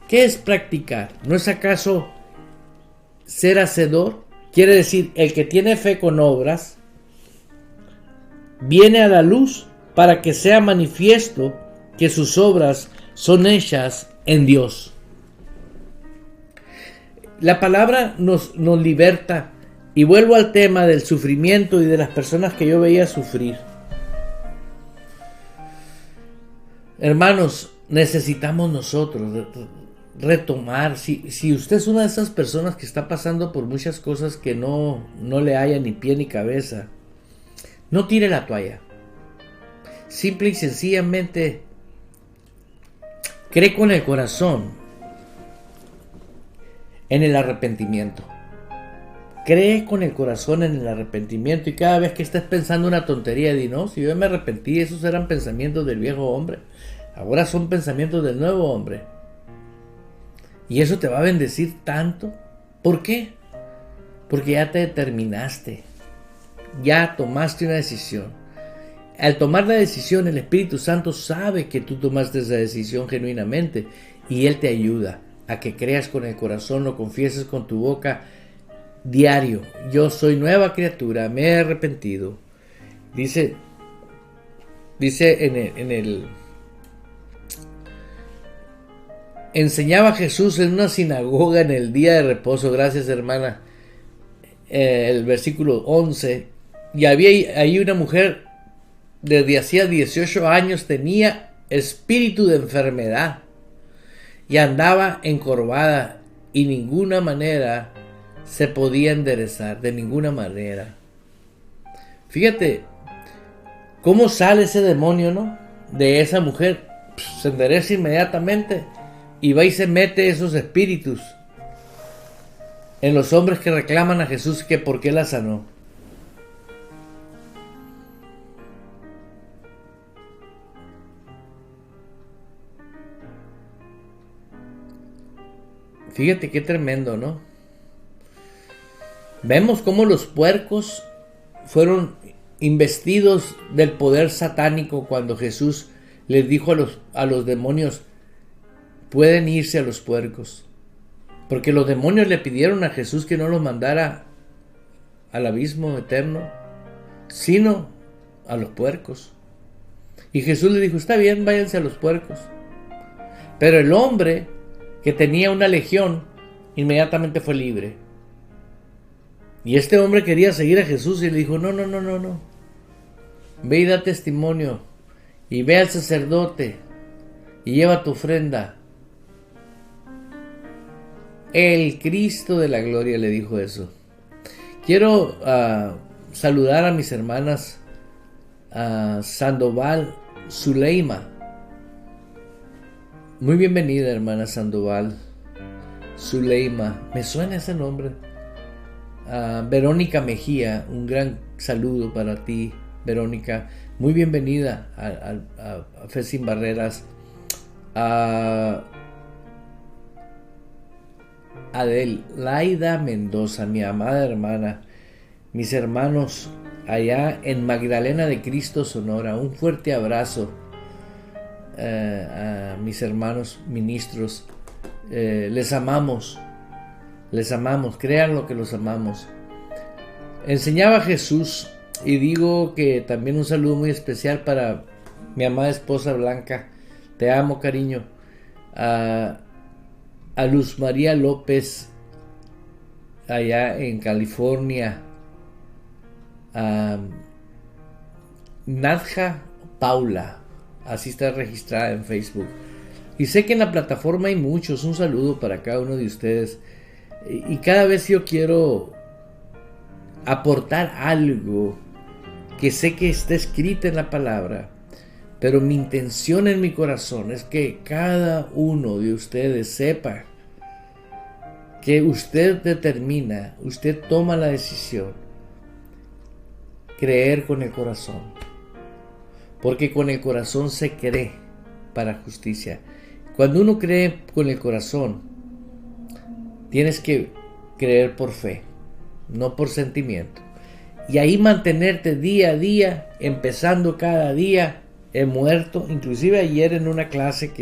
¿qué es practicar? ¿No es acaso ser hacedor? Quiere decir, el que tiene fe con obras, viene a la luz para que sea manifiesto que sus obras son hechas en Dios. La palabra nos liberta, y vuelvo al tema del sufrimiento y de las personas que yo veía sufrir. Hermanos, necesitamos nosotros retomar. Si usted es una de esas personas que está pasando por muchas cosas que no le haya ni pie ni cabeza, no tire la toalla. Simple y sencillamente cree con el corazón en el arrepentimiento. Cree con el corazón en el arrepentimiento, y cada vez que estés pensando una tontería, di: no, si yo me arrepentí, esos eran pensamientos del viejo hombre, ahora son pensamientos del nuevo hombre. Y eso te va a bendecir tanto. ¿Por qué? Porque ya te determinaste, ya tomaste una decisión. Al tomar la decisión, el Espíritu Santo sabe que tú tomaste esa decisión genuinamente, y Él te ayuda a que creas con el corazón, lo confieses con tu boca diario: yo soy nueva criatura, me he arrepentido. Dice enseñaba Jesús en una sinagoga en el día de reposo, gracias hermana, el versículo 11, y había ahí una mujer desde hacía 18 años, tenía espíritu de enfermedad y andaba encorvada, y ninguna manera se podía enderezar, de ninguna manera. Fíjate cómo sale ese demonio, ¿no? De esa mujer. Se endereza inmediatamente y va y se mete esos espíritus en los hombres que reclaman a Jesús que por qué la sanó. Fíjate qué tremendo, ¿no? Vemos cómo los puercos fueron investidos del poder satánico cuando Jesús les dijo a los demonios: pueden irse a los puercos. Porque los demonios le pidieron a Jesús que no los mandara al abismo eterno, sino a los puercos. Y Jesús le dijo: está bien, váyanse a los puercos. Pero el hombre que tenía una legión inmediatamente fue libre. Y este hombre quería seguir a Jesús y le dijo: no. Ve y da testimonio, y ve al sacerdote, y lleva tu ofrenda. El Cristo de la gloria le dijo eso. Quiero saludar a mis hermanas Sandoval Zuleima. Muy bienvenida, hermana Sandoval Zuleima. Me suena ese nombre. Verónica Mejía, un gran saludo para ti, Verónica. Muy bienvenida a Fe Sin Barreras. Adelaida Mendoza, mi amada hermana. Mis hermanos allá en Magdalena de Cristo, Sonora. Un fuerte abrazo. a mis hermanos ministros. Les amamos, créanlo que los amamos. Enseñaba Jesús, y digo que también un saludo muy especial para mi amada esposa Blanca. Te amo, cariño. A Luz María López, allá en California. A Nadja Paula, así está registrada en Facebook. Y sé que en la plataforma hay muchos. Un saludo para cada uno de ustedes. Y cada vez yo quiero aportar algo que sé que está escrito en la palabra, pero mi intención en mi corazón es que cada uno de ustedes sepa que usted determina, usted toma la decisión, creer con el corazón, porque con el corazón se cree para justicia. Cuando uno cree con el corazón, tienes que creer por fe, no por sentimiento. Y ahí mantenerte día a día, empezando cada día. He muerto, inclusive ayer en una clase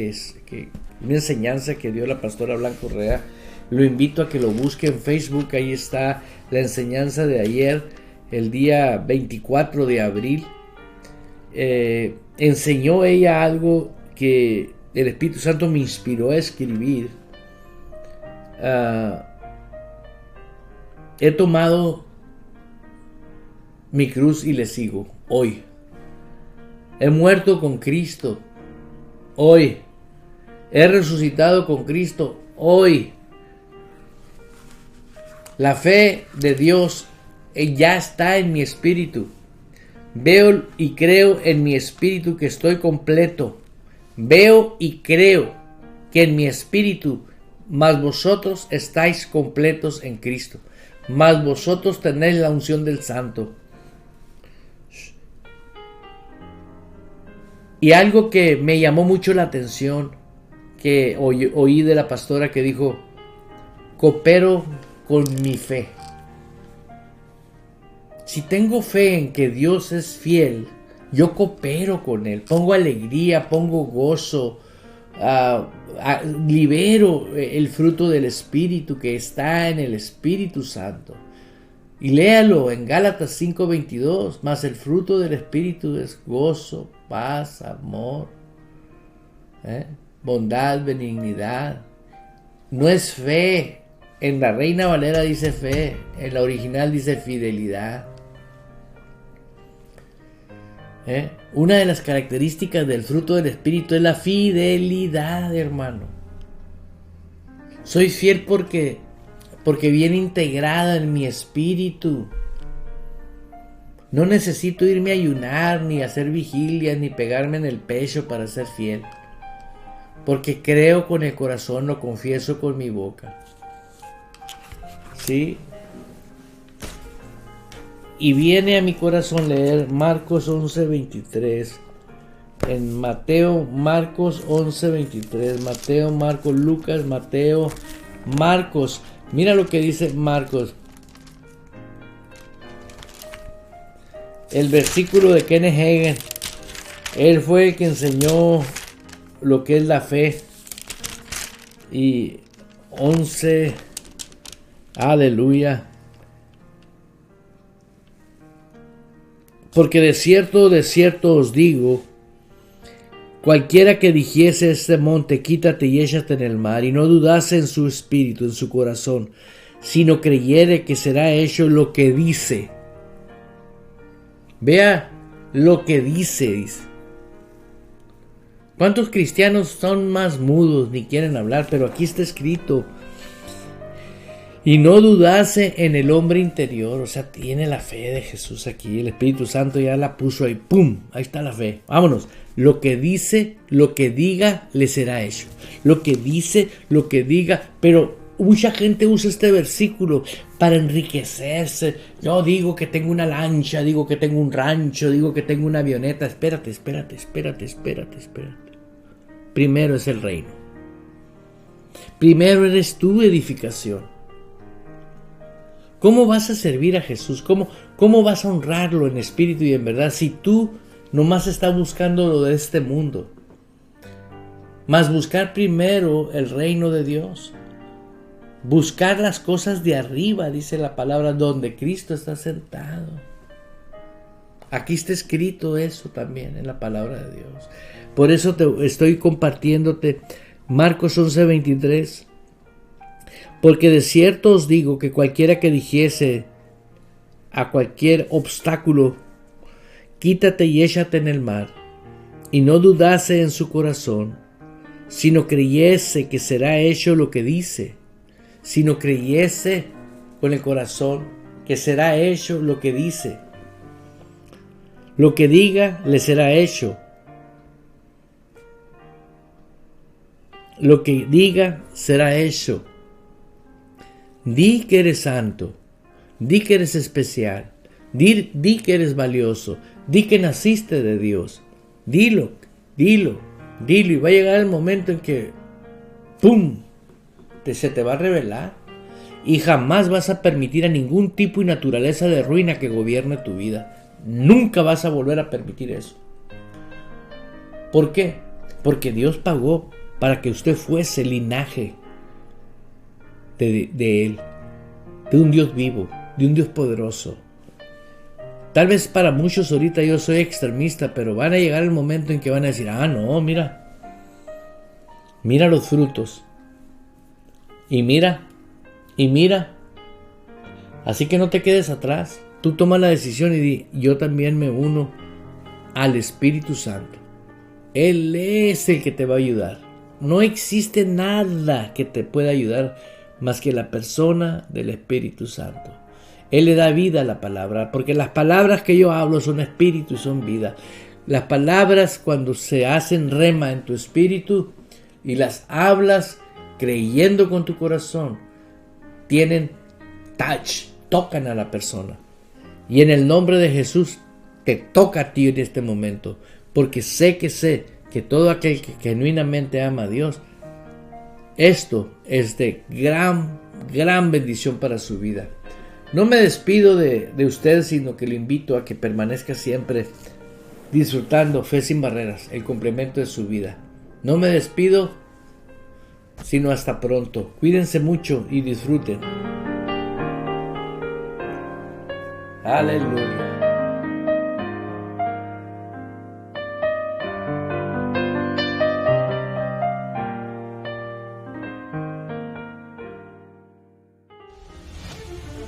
una enseñanza que dio la pastora Blanca Correa. Lo invito a que lo busque en Facebook. Ahí está la enseñanza de ayer, el día 24 de abril. Enseñó ella algo que el Espíritu Santo me inspiró a escribir. He tomado mi cruz y le sigo hoy. He muerto con Cristo hoy. He resucitado con Cristo hoy. La fe de Dios ya está en mi espíritu. Veo y creo en mi espíritu que estoy completo. Veo y creo que en mi espíritu, mas vosotros estáis completos en Cristo. Mas vosotros tenéis la unción del Santo. Y algo que me llamó mucho la atención, que oí de la pastora que dijo: coopero con mi fe. Si tengo fe en que Dios es fiel, yo coopero con Él, pongo alegría, pongo gozo, libero el fruto del Espíritu que está en el Espíritu Santo. Y léalo en Gálatas 5:22, mas el fruto del Espíritu es gozo, paz, amor, bondad, benignidad. No es fe. En la Reina Valera dice fe, en la original dice fidelidad. Una de las características del fruto del Espíritu es la fidelidad, hermano. Soy fiel porque viene integrada en mi espíritu. No necesito irme a ayunar, ni hacer vigilias, ni pegarme en el pecho para ser fiel. Porque creo con el corazón, lo confieso con mi boca. ¿Sí? Y viene a mi corazón leer Marcos 11:23. En Mateo, Marcos 11:23. Mateo, Marcos, Lucas, Mateo, Marcos. Mira lo que dice Marcos. El versículo de Kenneth Hagin. Él fue el que enseñó lo que es la fe. Y 11. Aleluya. Porque de cierto os digo, cualquiera que dijese a este monte, quítate y échate en el mar, y no dudase en su espíritu, en su corazón, sino creyere que será hecho lo que dice. Vea lo que dice. ¿Cuántos cristianos son más mudos ni quieren hablar? Pero aquí está escrito. Y no dudase en el hombre interior. O sea, tiene la fe de Jesús aquí. El Espíritu Santo ya la puso ahí. ¡Pum! Ahí está la fe. Vámonos. Lo que dice, lo que diga, le será hecho. Lo que dice, lo que diga. Pero mucha gente usa este versículo para enriquecerse. Yo digo que tengo una lancha, digo que tengo un rancho, digo que tengo una avioneta. Espérate. Primero es el reino. Primero eres tu edificación. ¿Cómo vas a servir a Jesús? ¿Cómo vas a honrarlo en espíritu y en verdad si tú nomás estás buscando lo de este mundo? mas buscar primero el reino de Dios. Buscar las cosas de arriba, dice la palabra, donde Cristo está sentado. Aquí está escrito eso también en la palabra de Dios. Por eso estoy compartiéndote Marcos 11:23. Porque de cierto os digo que cualquiera que dijese a cualquier obstáculo, quítate y échate en el mar, y no dudase en su corazón, sino creyese que será hecho lo que dice, sino creyese con el corazón que será hecho lo que dice. Lo que diga le será hecho. Lo que diga será hecho. Di que eres santo, di que eres especial, di que eres valioso, di que naciste de Dios. Dilo, y va a llegar el momento en que ¡pum! Se te va a revelar y jamás vas a permitir a ningún tipo y naturaleza de ruina que gobierne tu vida. Nunca vas a volver a permitir eso. ¿Por qué? Porque Dios pagó para que usted fuese linaje de Él, de un Dios vivo, de un Dios poderoso. Tal vez para muchos ahorita yo soy extremista, pero van a llegar el momento en que van a decir, no, mira los frutos, y mira, así que no te quedes atrás. Tú toma la decisión y di, yo también me uno al Espíritu Santo. Él es el que te va a ayudar. No existe nada que te pueda ayudar más que la persona del Espíritu Santo. Él le da vida a la palabra, porque las palabras que yo hablo son espíritu y son vida. Las palabras, cuando se hacen rema en tu espíritu y las hablas creyendo con tu corazón, tienen touch, tocan a la persona. Y en el nombre de Jesús te toca a ti en este momento, porque sé que todo aquel que genuinamente ama a Dios, esto es de gran bendición para su vida. No me despido de usted, sino que le invito a que permanezca siempre disfrutando Fe Sin Barreras, el complemento de su vida. No me despido, sino hasta pronto. Cuídense mucho y disfruten. Aleluya.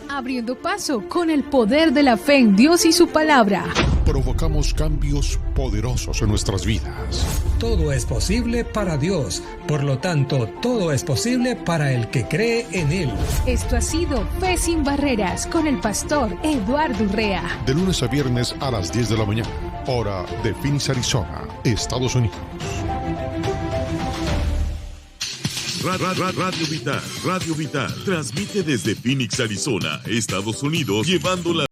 Abriendo paso con el poder de la fe en Dios y su palabra. Provocamos cambios poderosos en nuestras vidas. Todo es posible para Dios, por lo tanto, todo es posible para el que cree en Él. Esto ha sido Fe Sin Barreras con el pastor Eduardo Urrea. De lunes a viernes a las 10 de la mañana, hora de Phoenix, Arizona, Estados Unidos. Radio Vital transmite desde Phoenix, Arizona, Estados Unidos, llevando la